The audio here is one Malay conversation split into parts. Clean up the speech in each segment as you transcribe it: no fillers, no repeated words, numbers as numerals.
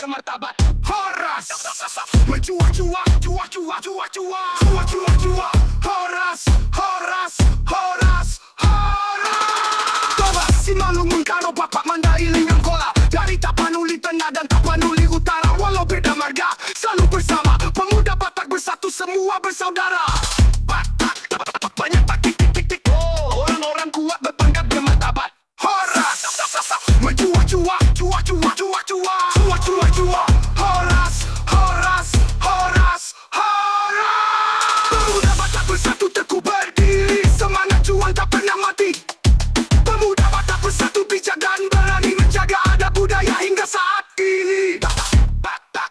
bermartabat. Horas mencuak-cuak, cuak-cuak, cuak-cuak, cuak-cuak, Horas, Horas, Horas, Horas. Toba Simalungun karo bapak mandailing Angkola. Dari Tapanuli Tengah dan Tapanuli Utara, walau beda marga selalu bersama. Pemuda Batak bersatu, semua bersaudara. Batak banyak tik tik tik tik. Oh, orang-orang kuat berpangkat bermartabat. Horas mencuak-cuak, cuak-cuak, cuak-cuak, cuak-cuak, cuak. Horas, Horas, Horas, Horas. Pemuda Batak bersatu teguh berdiri, semangat juang tak pernah mati. Pemuda Batak bersatu bijak dan berani menjaga adab budaya hingga saat ini. Batak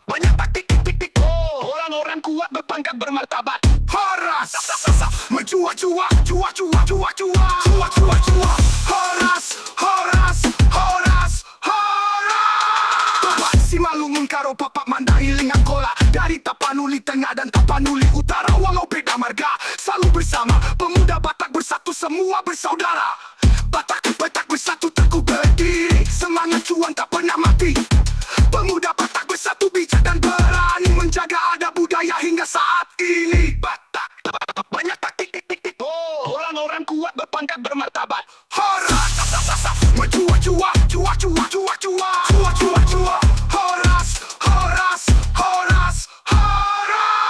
banyak tik tik tik tik. Oh, orang-orang kuat berpangkat bermartabat. Horas mencuak-cuak, cuak-cuak, cuak-cuak, cuak-cuak, cuak. Horas, Horas, Horas, Horas. Toba Simalungun karo bapak mandailing Angkola. Dari Tapanuli Tengah dan Tapanuli Utara, walau beda marga selalu bersama. Pemuda Batak bersatu, semua bersaudara. Batak bersatu teguh berdiri, semangat juang tak pernah mati. Pemuda Batak bersatu bijak dan berani menjaga adab budaya hingga saat ini. Batak banyak tik tik tik tik. Oh, orang-orang kuat berpangkat bermartabat. Horas mencuak-cuak, cuak-cuak, cuak-cuak, cuak-cuak, cuak. Horas, Horas, Horas, Horas.